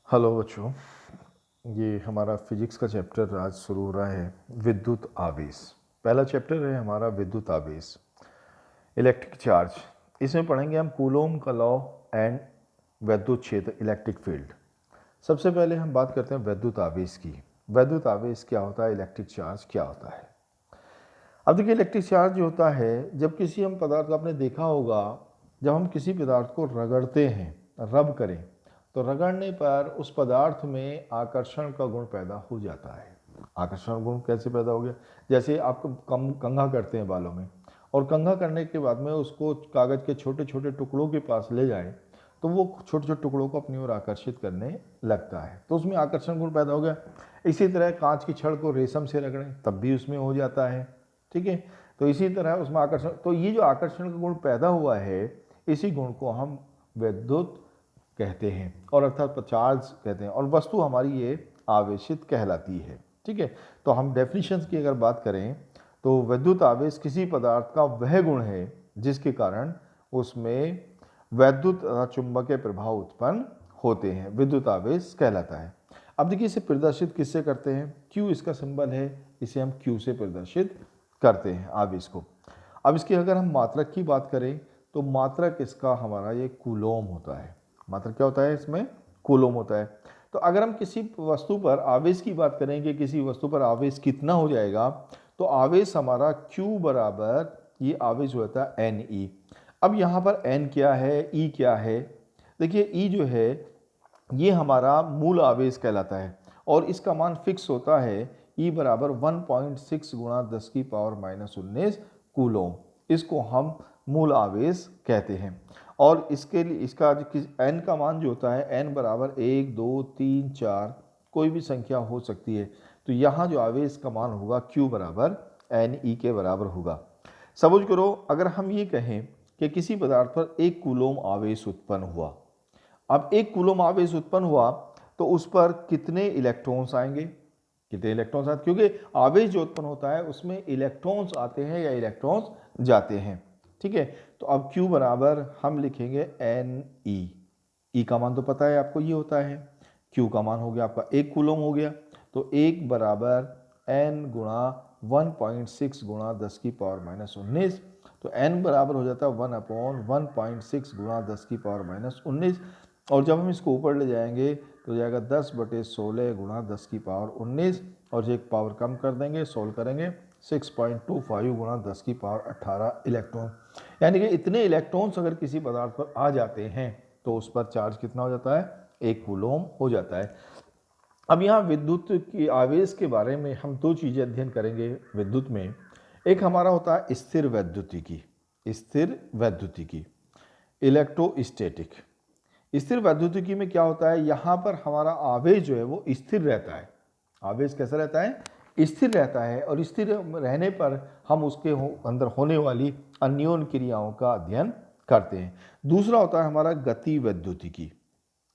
Hello बच्चों, ये हमारा फिजिक्स का चैप्टर आज शुरू हो रहा है। विद्युत आवेश पहला चैप्टर है हमारा, विद्युत आवेश, इलेक्ट्रिक चार्ज। इसमें पढ़ेंगे हम कूलोम का लॉ एंड विद्युत क्षेत्र, इलेक्ट्रिक फील्ड। सबसे पहले हम बात करते हैं विद्युत आवेश की। विद्युत आवेश क्या होता है, इलेक्ट्रिक चार्ज क्या होता है। अब देखिए, इलेक्ट्रिक चार्ज जो होता है, जब किसी हम पदार्थ को, आपने देखा होगा, जब हम किसी पदार्थ को रगड़ते हैं, रब करें, तो रगड़ने पर उस पदार्थ में आकर्षण का गुण पैदा हो जाता है। आकर्षण गुण कैसे पैदा हो गया? जैसे आप कंघा करते हैं बालों में, और कंघा करने के बाद में उसको कागज़ के छोटे छोटे टुकड़ों के पास ले जाएं, तो वो छोटे छोटे टुकड़ों को अपनी ओर आकर्षित करने लगता है, तो उसमें आकर्षण गुण पैदा हो गया। इसी तरह कांच की छड़ को रेशम से रगड़ें, तब भी उसमें हो जाता है। ठीक है, तो इसी तरह उसमें आकर्षण, तो ये जो आकर्षण का गुण पैदा हुआ है, इसी गुण को हम विद्युत कहते हैं, और अर्थात चार्ज कहते हैं, और वस्तु हमारी ये आवेशित कहलाती है। ठीक है, तो हम डेफिनेशंस की अगर बात करें, तो विद्युत आवेश किसी पदार्थ का वह गुण है जिसके कारण उसमें वैद्युत तथा चुंबकीय प्रभाव उत्पन्न होते हैं, विद्युत आवेश कहलाता है। अब देखिए, इसे प्रदर्शित किससे करते हैं? क्यू इसका सिंबल है, इसे हम क्यू से प्रदर्शित करते हैं आवेश को। अब इसकी अगर हम मात्रक की बात करें, तो मात्रक इसका हमारा ये कूलोम होता है। मात्रक क्या होता है इसमें? कूलोम होता है। तो अगर हम किसी वस्तु पर आवेश की बात करें कि किसी वस्तु पर आवेश कितना हो जाएगा, तो आवेश हमारा Q बराबर, ये आवेश होता है NE। अब यहाँ पर N क्या है, E क्या है? देखिए, E जो है ये हमारा मूल आवेश कहलाता है, और इसका मान फिक्स होता है E बराबर 1.6 गुणा 10 की पावर -19 कूलोम। इसको हम मूल आवेश कहते हैं। और इसके लिए इसका n का मान जो होता है, n बराबर 1, 2, 3, 4, कोई भी संख्या हो सकती है। तो यहाँ जो आवेश का मान होगा Q बराबर NE के बराबर होगा। सपोज करो, अगर हम ये कहें कि किसी पदार्थ पर 1 कूलोम आवेश उत्पन्न हुआ। अब 1 कूलोम आवेश उत्पन्न हुआ, तो उस पर कितने इलेक्ट्रॉन्स आएंगे? कितने इलेक्ट्रॉन्स आते? क्योंकि आवेश जो उत्पन्न होता है उसमें इलेक्ट्रॉन्स आते हैं या इलेक्ट्रॉन्स जाते हैं। ठीक है, तो अब Q बराबर हम लिखेंगे NE। E का मान तो पता है आपको, ये होता है। Q का मान हो गया आपका 1 कूलोम हो गया, तो 1 बराबर N गुणा 1.6 गुणा 10 की पावर -19। तो N बराबर हो जाता है 1/1.6 गुणा 10 की पावर -19, और जब हम इसको ऊपर ले जाएंगे तो हो जाएगा 10/16 गुणा 10 की पावर 19, और एक पावर कम कर देंगे, सोल्व करेंगे, 6.25 गुणा 10 की पावर 18 इलेक्ट्रॉन। यानी कि इतने इलेक्ट्रॉन्स अगर किसी पदार्थ पर आ जाते हैं, तो उस पर चार्ज कितना हो जाता है? 1 कूलोम हो जाता है। अब यहाँ विद्युत की आवेश के बारे में हम दो चीज़ें अध्ययन करेंगे विद्युत में। एक हमारा होता है स्थिर वैद्युतिकी, स्थिर वैद्युतिकी, इलेक्ट्रोस्टैटिक। स्थिर वैद्युतिकी में क्या होता है, यहाँ पर हमारा आवेश जो है वो स्थिर रहता है। आवेश कैसा रहता है? स्थिर रहता है, और स्थिर रहने पर हम उसके अंदर होने वाली अन्योन क्रियाओं का अध्ययन करते हैं। दूसरा होता है हमारा गति वैद्युतिकी।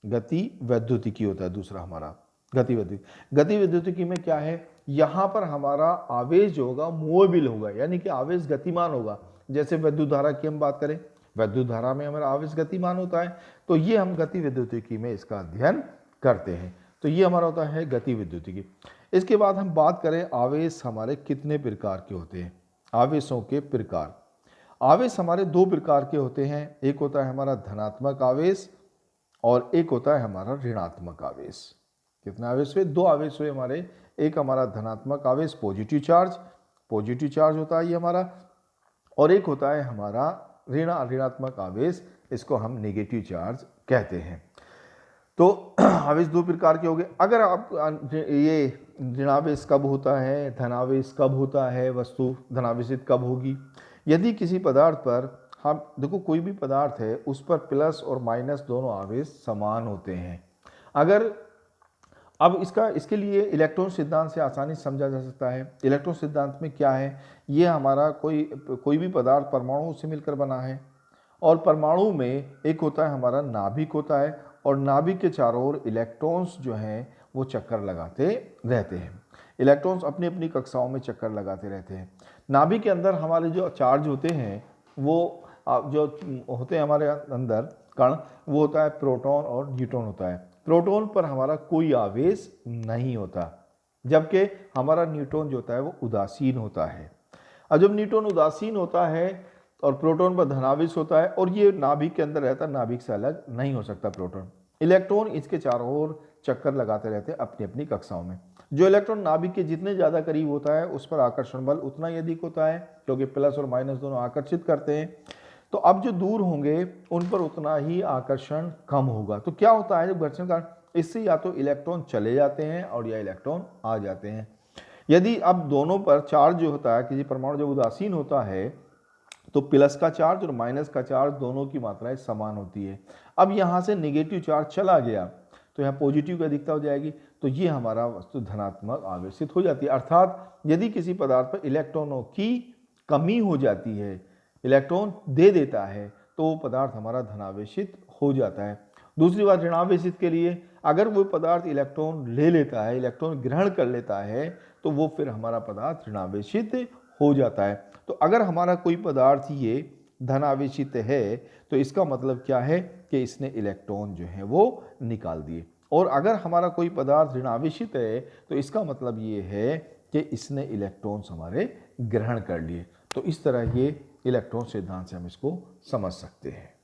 गति वैद्युतिकी होता है दूसरा हमारा, गति वैद्युतिकी। गति वैद्युतिकी में क्या है, यहाँ पर हमारा आवेश जो होगा मूवेबल होगा, यानी कि आवेश गतिमान होगा। जैसे विद्युत धारा की हम बात करें, विद्युत धारा में हमारा आवेश गतिमान होता है, तो ये हम गति विद्युतिकी में इसका अध्ययन करते हैं। तो ये हमारा होता है गति विद्युतिकी। इसके बाद हम बात करें आवेश हमारे कितने प्रकार के होते हैं। आवेशों के प्रकार, आवेश हमारे दो प्रकार के होते हैं। एक होता है हमारा धनात्मक आवेश, और एक होता है हमारा ऋणात्मक आवेश। कितने आवेश हुए? दो आवेश हुए हमारे। एक हमारा धनात्मक आवेश, पॉजिटिव चार्ज, पॉजिटिव चार्ज होता है ये हमारा, और एक होता है हमारा ऋणात्मक आवेश, इसको हम नेगेटिव चार्ज कहते हैं। तो आवेश दो प्रकार के हो गए। अगर आप ये ऋणावेश कब होता है, धनावेश कब होता है, वस्तु धनावेशित कब होगी? यदि किसी पदार्थ पर हम देखो, कोई भी पदार्थ है उस पर प्लस और माइनस दोनों आवेश समान होते हैं। अगर अब इसके लिए इलेक्ट्रॉन सिद्धांत से आसानी से समझा जा सकता है। इलेक्ट्रॉन सिद्धांत में क्या है, ये हमारा कोई भी पदार्थ परमाणु से मिलकर बना है, और परमाणु में एक होता है हमारा नाभिक होता है, और नाभिक के चारों ओर इलेक्ट्रॉन्स जो हैं वो चक्कर लगाते रहते हैं। इलेक्ट्रॉन्स अपनी अपनी कक्षाओं में चक्कर लगाते रहते हैं। नाभिक के अंदर हमारे जो चार्ज होते हैं, वो जो होते हैं हमारे अंदर कण, वो होता है प्रोटॉन और न्यूट्रॉन होता है। प्रोटॉन पर हमारा कोई आवेश नहीं होता, जबकि हमारा न्यूट्रॉन जो होता है वो उदासीन होता है। अब जब न्यूट्रॉन उदासीन होता है और प्रोटॉन पर धनावेश होता है और ये नाभिक के अंदर रहता है, नाभिक से अलग नहीं हो सकता प्रोटॉन। इलेक्ट्रॉन इसके चारों ओर चक्कर लगाते रहते हैं अपनी अपनी कक्षाओं में। जो इलेक्ट्रॉन नाभिक के जितने ज़्यादा करीब होता है उस पर आकर्षण बल उतना ही अधिक होता है, क्योंकि प्लस और माइनस दोनों आकर्षित करते हैं। तो अब जो दूर होंगे उन पर उतना ही आकर्षण कम होगा। तो क्या होता है जब घर्षण का, इससे या तो इलेक्ट्रॉन चले जाते हैं और या इलेक्ट्रॉन आ जाते हैं। यदि अब दोनों पर चार्ज जो होता है, किसी परमाणु जब उदासीन होता है तो प्लस का चार्ज और माइनस का चार्ज दोनों की मात्राएं समान होती है। अब यहाँ से नेगेटिव चार्ज चला गया तो यहाँ पॉजिटिव की अधिकता हो जाएगी, तो ये हमारा वस्तु धनात्मक आवेशित हो जाती है। अर्थात यदि किसी पदार्थ पर इलेक्ट्रॉनों की कमी हो जाती है, इलेक्ट्रॉन दे देता है, तो वो पदार्थ हमारा धनावेशित हो जाता है। दूसरी बात ऋणावेशित के लिए, अगर वो पदार्थ इलेक्ट्रॉन ले लेता है, इलेक्ट्रॉन ग्रहण कर लेता है, तो वो फिर हमारा पदार्थ ऋणावेशित हो जाता है। तो अगर हमारा कोई पदार्थ ये धनावेशित है तो इसका मतलब क्या है कि इसने इलेक्ट्रॉन जो है वो निकाल दिए, और अगर हमारा कोई पदार्थ ऋणावेशित है तो इसका मतलब ये है कि इसने इलेक्ट्रॉन्स हमारे ग्रहण कर लिए। तो इस तरह ये इलेक्ट्रॉन सिद्धांत से हम इसको समझ सकते हैं।